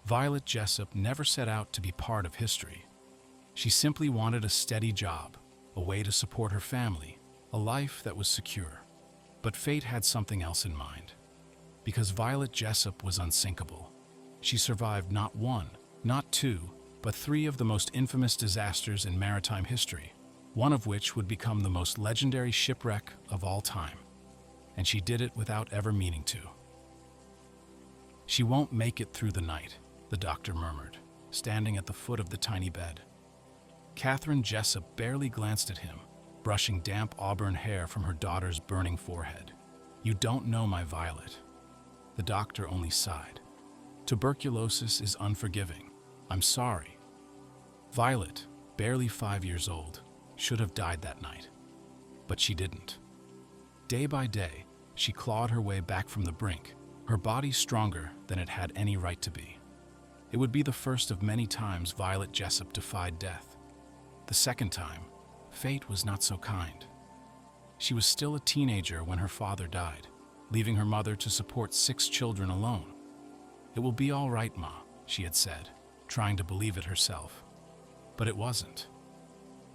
Violet Jessop never set out to be part of history. She simply wanted a steady job, a way to support her family, a life that was secure. But fate had something else in mind. Because Violet Jessop was unsinkable, she survived not one, not two, but three of the most infamous disasters in maritime history, one of which would become the most legendary shipwreck of all time. And she did it without ever meaning to. "She won't make it through the night," the doctor murmured, standing at the foot of the tiny bed. Catherine Jessop barely glanced at him, brushing damp auburn hair from her daughter's burning forehead. "You don't know my Violet." The doctor only sighed. "Tuberculosis is unforgiving. I'm sorry." Violet, barely 5 years old, should have died that night. But she didn't. Day by day, she clawed her way back from the brink, her body stronger than it had any right to be. It would be the first of many times Violet Jessop defied death. The second time, fate was not so kind. She was still a teenager when her father died, leaving her mother to support 6 children alone. "It will be all right, Ma," she had said, trying to believe it herself. But it wasn't.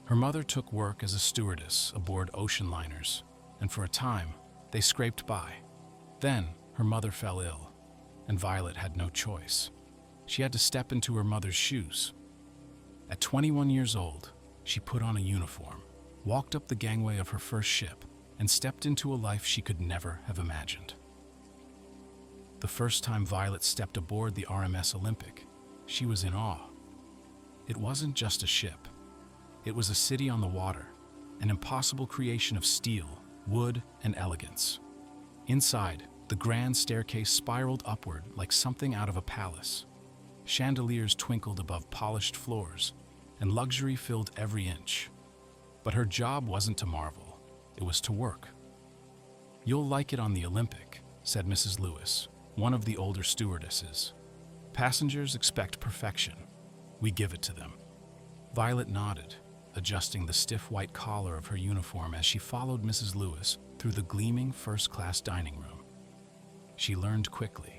Her mother took work as a stewardess aboard ocean liners, and for a time, they scraped by. Then, her mother fell ill, and Violet had no choice. She had to step into her mother's shoes. At 21 years old, she put on a uniform, walked up the gangway of her first ship, and stepped into a life she could never have imagined. The first time Violet stepped aboard the RMS Olympic, she was in awe. It wasn't just a ship. It was a city on the water, an impossible creation of steel, wood, and elegance. Inside, the grand staircase spiraled upward like something out of a palace. Chandeliers twinkled above polished floors, and luxury filled every inch. But her job wasn't to marvel, it was to work. "You'll like it on the Olympic," said Mrs. Lewis, one of the older stewardesses. "Passengers expect perfection. We give it to them." Violet nodded, adjusting the stiff white collar of her uniform as she followed Mrs. Lewis through the gleaming first-class dining room. She learned quickly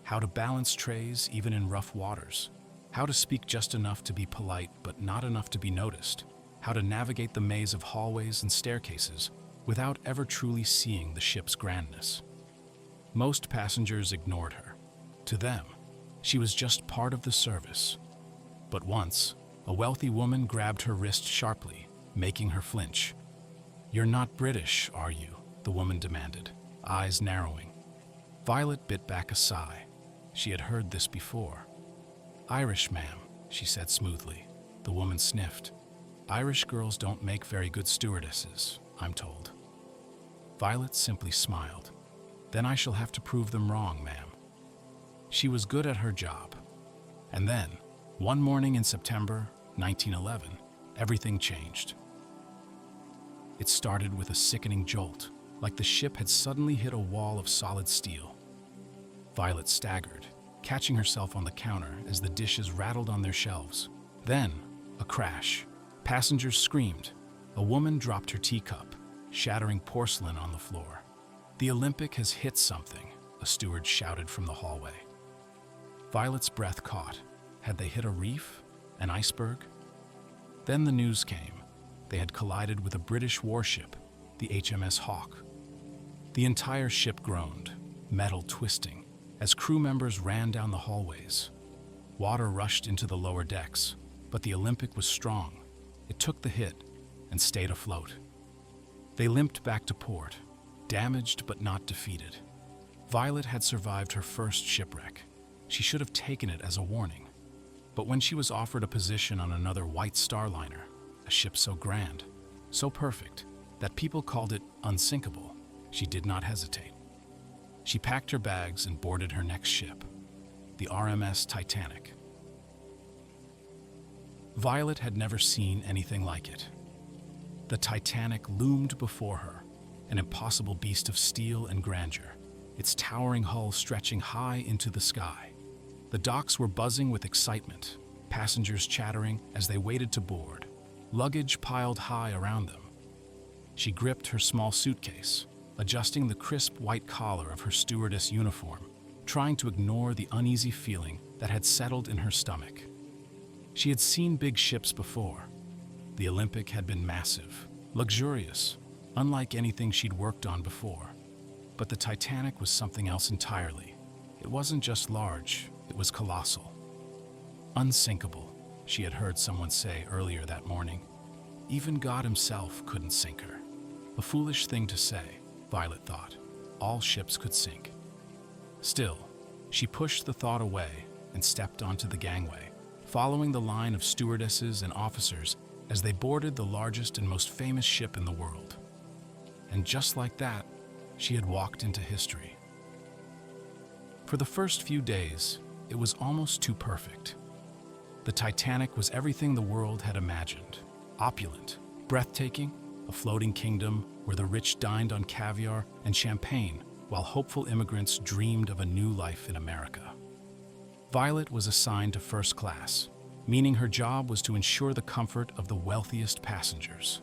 how to balance trays even in rough waters, how to speak just enough to be polite but not enough to be noticed, how to navigate the maze of hallways and staircases without ever truly seeing the ship's grandness. Most passengers ignored her. To them, she was just part of the service. But once, a wealthy woman grabbed her wrist sharply, making her flinch. "You're not British, are you?" the woman demanded, eyes narrowing. Violet bit back a sigh. She had heard this before. "Irish, ma'am," she said smoothly. The woman sniffed. "Irish girls don't make very good stewardesses, I'm told." Violet simply smiled. "Then I shall have to prove them wrong, ma'am." She was good at her job. And then, one morning in September 1911, everything changed. It started with a sickening jolt, like the ship had suddenly hit a wall of solid steel. Violet staggered, catching herself on the counter as the dishes rattled on their shelves. Then, a crash. Passengers screamed. A woman dropped her teacup, shattering porcelain on the floor. "The Olympic has hit something," a steward shouted from the hallway. Violet's breath caught. Had they hit a reef? An iceberg? Then the news came. They had collided with a British warship, the HMS Hawke. The entire ship groaned, metal twisting, as crew members ran down the hallways. Water rushed into the lower decks, but the Olympic was strong. It took the hit and stayed afloat. They limped back to port, damaged but not defeated. Violet had survived her first shipwreck. She should have taken it as a warning. But when she was offered a position on another White Star liner, a ship so grand, so perfect, that people called it unsinkable, she did not hesitate. She packed her bags and boarded her next ship, the RMS Titanic. Violet had never seen anything like it. The Titanic loomed before her, an impossible beast of steel and grandeur, its towering hull stretching high into the sky. The docks were buzzing with excitement, passengers chattering as they waited to board, luggage piled high around them. She gripped her small suitcase, adjusting the crisp white collar of her stewardess uniform, trying to ignore the uneasy feeling that had settled in her stomach. She had seen big ships before. The Olympic had been massive, luxurious, unlike anything she'd worked on before. But the Titanic was something else entirely. It wasn't just large, it was colossal. Unsinkable, she had heard someone say earlier that morning. Even God himself couldn't sink her. A foolish thing to say, Violet thought. All ships could sink. Still, she pushed the thought away and stepped onto the gangway, following the line of stewardesses and officers as they boarded the largest and most famous ship in the world. And just like that, she had walked into history. For the first few days, it was almost too perfect. The Titanic was everything the world had imagined. Opulent, breathtaking, a floating kingdom where the rich dined on caviar and champagne while hopeful immigrants dreamed of a new life in America. Violet was assigned to first class, meaning her job was to ensure the comfort of the wealthiest passengers.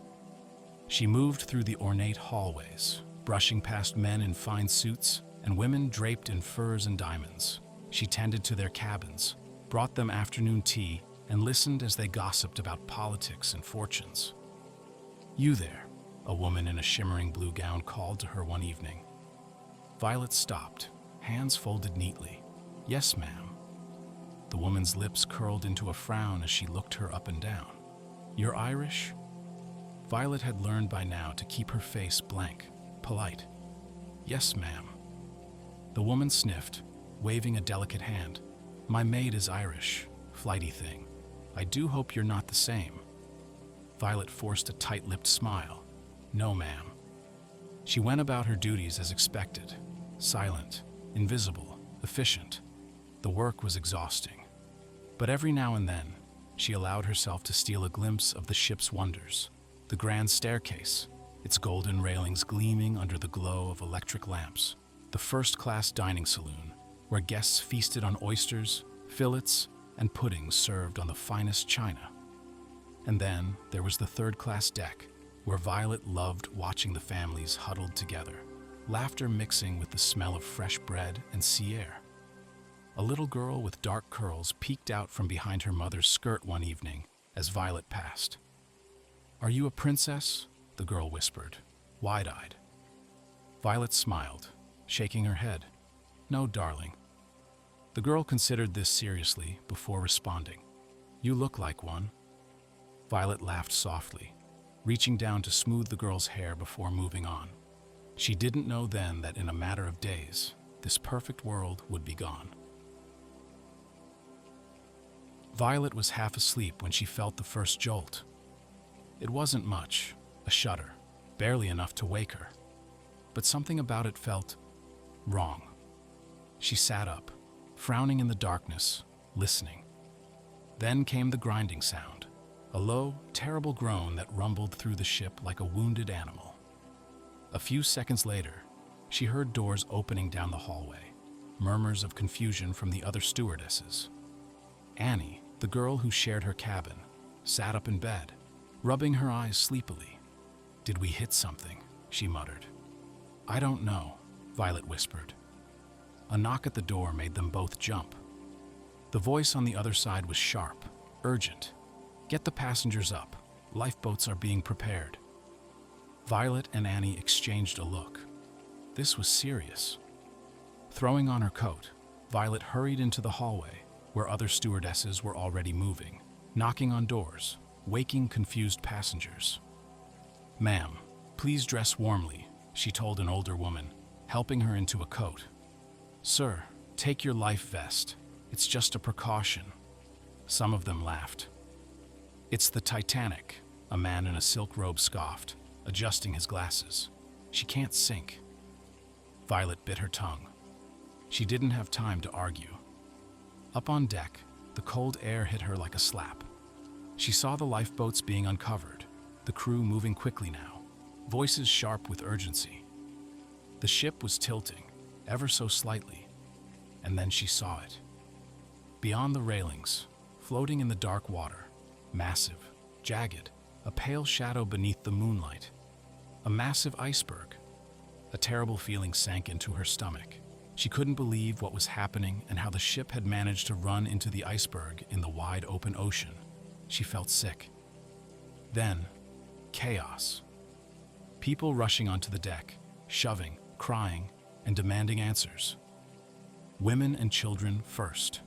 She moved through the ornate hallways, brushing past men in fine suits and women draped in furs and diamonds. She tended to their cabins, brought them afternoon tea, and listened as they gossiped about politics and fortunes. "You there," a woman in a shimmering blue gown called to her one evening. Violet stopped, hands folded neatly. "Yes, ma'am." The woman's lips curled into a frown as she looked her up and down. "You're Irish?" Violet had learned by now to keep her face blank, polite. "Yes, ma'am." The woman sniffed, waving a delicate hand. "My maid is Irish, flighty thing. I do hope you're not the same." Violet forced a tight-lipped smile. "No, ma'am." She went about her duties as expected, silent, invisible, efficient. The work was exhausting. But every now and then, she allowed herself to steal a glimpse of the ship's wonders. The grand staircase, its golden railings gleaming under the glow of electric lamps. The first-class dining saloon, where guests feasted on oysters, fillets, and puddings served on the finest china. And then there was the third-class deck, where Violet loved watching the families huddled together, laughter mixing with the smell of fresh bread and sea air. A little girl with dark curls peeked out from behind her mother's skirt one evening as Violet passed. "Are you a princess?" the girl whispered, wide-eyed. Violet smiled, shaking her head. "No, darling." The girl considered this seriously before responding. "You look like one." Violet laughed softly, reaching down to smooth the girl's hair before moving on. She didn't know then that in a matter of days, this perfect world would be gone. Violet was half asleep when she felt the first jolt. It wasn't much, a shudder, barely enough to wake her. But something about it felt wrong. She sat up, frowning in the darkness, listening. Then came the grinding sound, a low, terrible groan that rumbled through the ship like a wounded animal. A few seconds later, she heard doors opening down the hallway, murmurs of confusion from the other stewardesses. Annie, the girl who shared her cabin, sat up in bed, rubbing her eyes sleepily. "Did we hit something?" she muttered. "I don't know," Violet whispered. A knock at the door made them both jump. The voice on the other side was sharp, urgent. "Get the passengers up. Lifeboats are being prepared." Violet and Annie exchanged a look. This was serious. Throwing on her coat, Violet hurried into the hallway, where other stewardesses were already moving, knocking on doors, waking confused passengers. "Ma'am, please dress warmly," she told an older woman, helping her into a coat. "Sir, take your life vest. It's just a precaution." Some of them laughed. "It's the Titanic," a man in a silk robe scoffed, adjusting his glasses. "She can't sink." Violet bit her tongue. She didn't have time to argue. Up on deck, the cold air hit her like a slap. She saw the lifeboats being uncovered, the crew moving quickly now, voices sharp with urgency. The ship was tilting, ever so slightly, and then she saw it. Beyond the railings, floating in the dark water, massive, jagged, a pale shadow beneath the moonlight. A massive iceberg. A terrible feeling sank into her stomach. She couldn't believe what was happening and how the ship had managed to run into the iceberg in the wide open ocean. She felt sick. Then, chaos. People rushing onto the deck, shoving, crying, and demanding answers. Women and children first.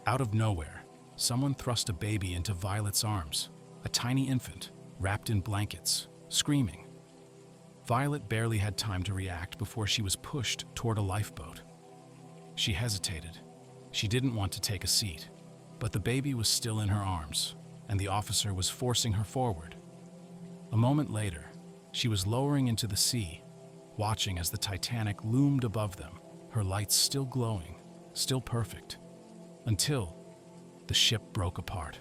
Out of nowhere, someone thrust a baby into Violet's arms, a tiny infant, wrapped in blankets, screaming. Violet barely had time to react before she was pushed toward a lifeboat. She hesitated. She didn't want to take a seat, but the baby was still in her arms, and the officer was forcing her forward. A moment later, she was lowering into the sea, watching as the Titanic loomed above them, her lights still glowing, still perfect, until the ship broke apart.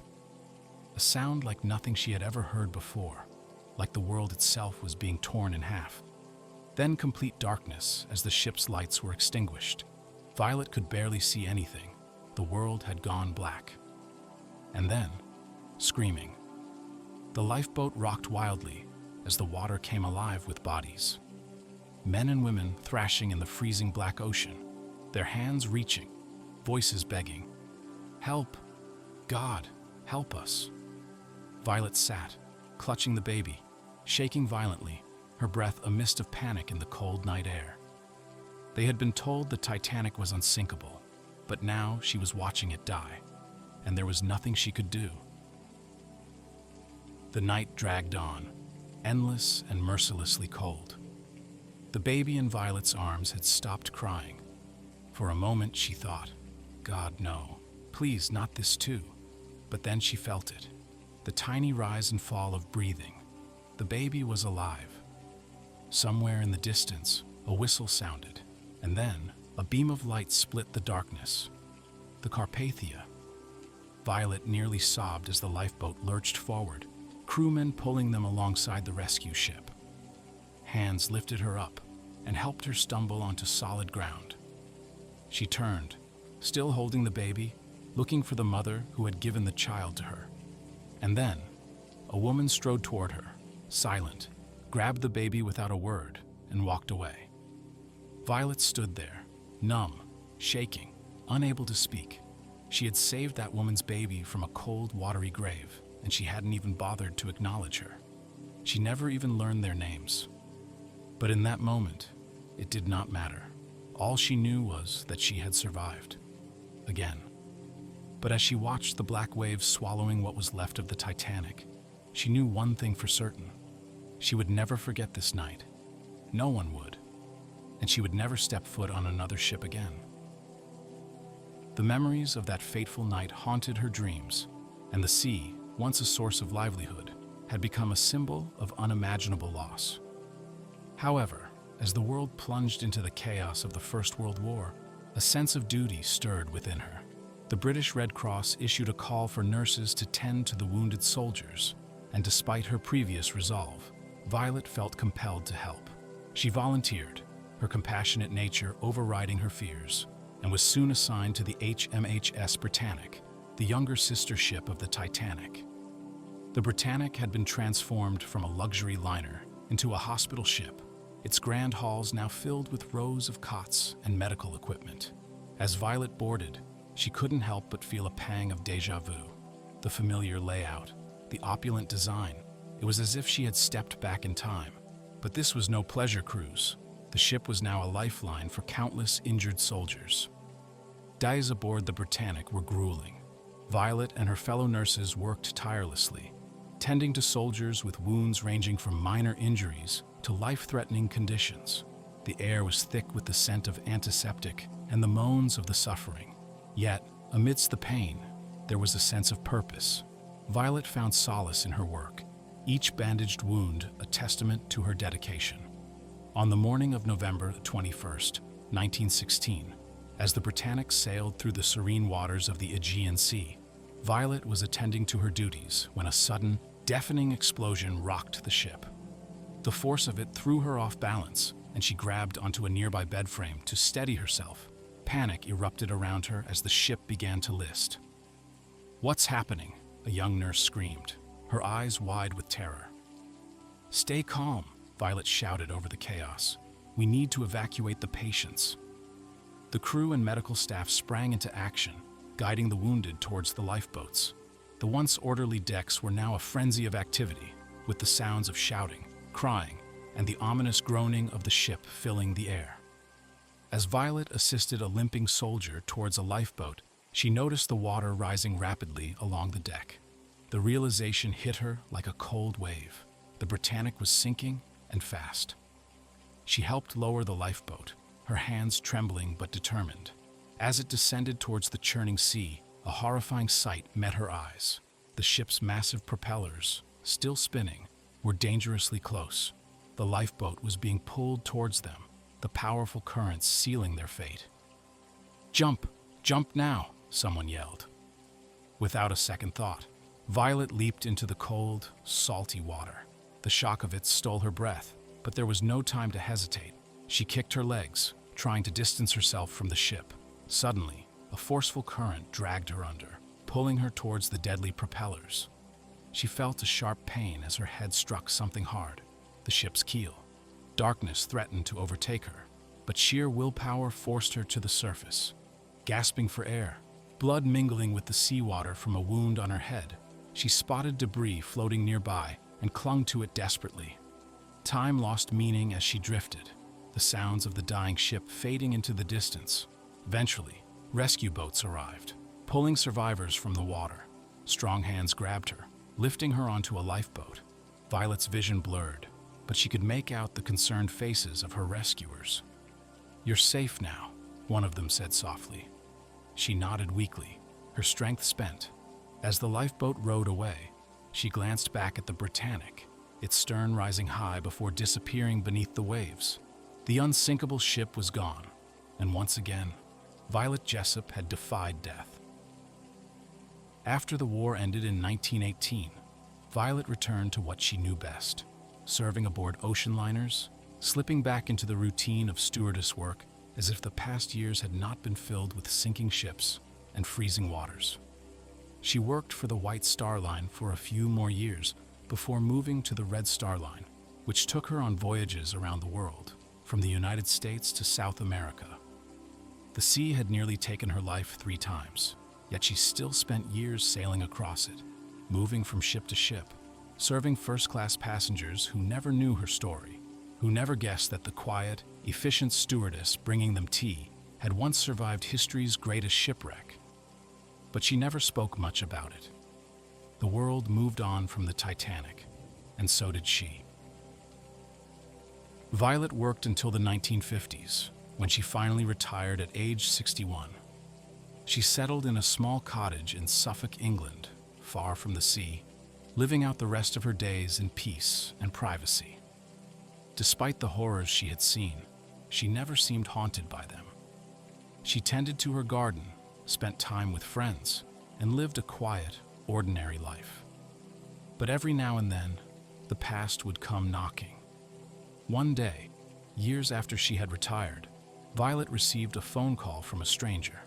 A sound like nothing she had ever heard before, like the world itself was being torn in half. Then complete darkness as the ship's lights were extinguished. Violet could barely see anything. The world had gone black. And then, screaming. The lifeboat rocked wildly as the water came alive with bodies. Men and women thrashing in the freezing black ocean, their hands reaching, voices begging, "Help! God, help us!" Violet sat, clutching the baby, shaking violently, her breath a mist of panic in the cold night air. They had been told the Titanic was unsinkable, but now she was watching it die, and there was nothing she could do. The night dragged on, endless and mercilessly cold. The baby in Violet's arms had stopped crying. For a moment she thought, "God, no, please, not this too." But then she felt it, the tiny rise and fall of breathing. The baby was alive. Somewhere in the distance, a whistle sounded, and then a beam of light split the darkness. The Carpathia. Violet nearly sobbed as the lifeboat lurched forward, crewmen pulling them alongside the rescue ship. Hands lifted her up and helped her stumble onto solid ground. She turned, still holding the baby, looking for the mother who had given the child to her. And then, a woman strode toward her, silent, grabbed the baby without a word, and walked away. Violet stood there, numb, shaking, unable to speak. She had saved that woman's baby from a cold, watery grave, and she hadn't even bothered to acknowledge her. She never even learned their names. But in that moment, it did not matter. All she knew was that she had survived. Again. But as she watched the black waves swallowing what was left of the Titanic, she knew one thing for certain. She would never forget this night. No one would. And she would never step foot on another ship again. The memories of that fateful night haunted her dreams, and the sea, once a source of livelihood, had become a symbol of unimaginable loss. However, as the world plunged into the chaos of the First World War, a sense of duty stirred within her. The British Red Cross issued a call for nurses to tend to the wounded soldiers, and despite her previous resolve, Violet felt compelled to help. She volunteered, her compassionate nature overriding her fears, and was soon assigned to the HMHS Britannic, the younger sister ship of the Titanic. The Britannic had been transformed from a luxury liner into a hospital ship, its grand halls now filled with rows of cots and medical equipment. As Violet boarded, she couldn't help but feel a pang of déjà vu. The familiar layout, the opulent design, it was as if she had stepped back in time. But this was no pleasure cruise. The ship was now a lifeline for countless injured soldiers. Days aboard the Britannic were grueling. Violet and her fellow nurses worked tirelessly, tending to soldiers with wounds ranging from minor injuries to life-threatening conditions. The air was thick with the scent of antiseptic and the moans of the suffering. Yet, amidst the pain, there was a sense of purpose. Violet found solace in her work, each bandaged wound a testament to her dedication. On the morning of November 21st, 1916, as the Britannic sailed through the serene waters of the Aegean Sea, Violet was attending to her duties when a sudden, deafening explosion rocked the ship. The force of it threw her off balance, and she grabbed onto a nearby bed frame to steady herself. Panic erupted around her as the ship began to list. "What's happening?" a young nurse screamed, her eyes wide with terror. "Stay calm," Violet shouted over the chaos. "We need to evacuate the patients." The crew and medical staff sprang into action, guiding the wounded towards the lifeboats. The once orderly decks were now a frenzy of activity, with the sounds of shouting, crying, and the ominous groaning of the ship filling the air. As Violet assisted a limping soldier towards a lifeboat, she noticed the water rising rapidly along the deck. The realization hit her like a cold wave. The Britannic was sinking, and fast. She helped lower the lifeboat, her hands trembling but determined. As it descended towards the churning sea, a horrifying sight met her eyes. The ship's massive propellers, still spinning, were dangerously close. The lifeboat was being pulled towards them, the powerful currents sealing their fate. "Jump! Jump now!" someone yelled. Without a second thought, Violet leaped into the cold, salty water. The shock of it stole her breath, but there was no time to hesitate. She kicked her legs, trying to distance herself from the ship. Suddenly, a forceful current dragged her under, pulling her towards the deadly propellers. She felt a sharp pain as her head struck something hard, the ship's keel. Darkness threatened to overtake her, but sheer willpower forced her to the surface. Gasping for air, blood mingling with the seawater from a wound on her head, she spotted debris floating nearby and clung to it desperately. Time lost meaning as she drifted, the sounds of the dying ship fading into the distance. Eventually, rescue boats arrived, pulling survivors from the water. Strong hands grabbed her, lifting her onto a lifeboat. Violet's vision blurred, but she could make out the concerned faces of her rescuers. "You're safe now," one of them said softly. She nodded weakly, her strength spent. As the lifeboat rowed away, she glanced back at the Britannic, its stern rising high before disappearing beneath the waves. The unsinkable ship was gone, and once again, Violet Jessop had defied death. After the war ended in 1918, Violet returned to what she knew best, serving aboard ocean liners, slipping back into the routine of stewardess work as if the past years had not been filled with sinking ships and freezing waters. She worked for the White Star Line for a few more years before moving to the Red Star Line, which took her on voyages around the world, from the United States to South America. The sea had nearly taken her life 3 times, yet she still spent years sailing across it, moving from ship to ship, serving first-class passengers who never knew her story, who never guessed that the quiet, efficient stewardess bringing them tea had once survived history's greatest shipwreck. But she never spoke much about it. The world moved on from the Titanic, and so did she. Violet worked until the 1950s, when she finally retired at age 61. She settled in a small cottage in Suffolk, England, far from the sea, living out the rest of her days in peace and privacy. Despite the horrors she had seen, she never seemed haunted by them. She tended to her garden, spent time with friends, and lived a quiet, ordinary life. But every now and then, the past would come knocking. One day, years after she had retired, Violet received a phone call from a stranger.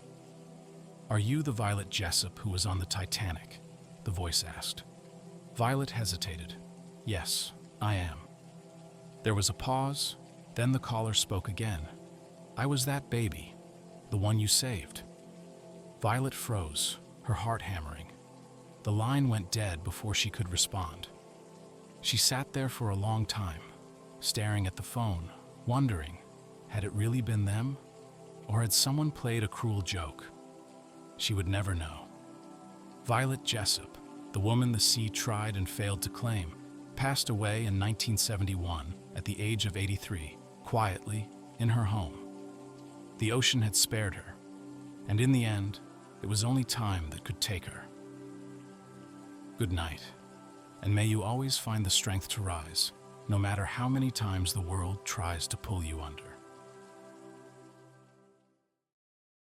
"Are you the Violet Jessop who was on the Titanic?" the voice asked. Violet hesitated. "Yes, I am." There was a pause, then the caller spoke again. "I was that baby, the one you saved." Violet froze, her heart hammering. The line went dead before she could respond. She sat there for a long time, staring at the phone, wondering, had it really been them? Or had someone played a cruel joke? She would never know. Violet Jessop, the woman the sea tried and failed to claim, passed away in 1971 at the age of 83, quietly, in her home. The ocean had spared her, and in the end, it was only time that could take her. Good night, and may you always find the strength to rise, no matter how many times the world tries to pull you under.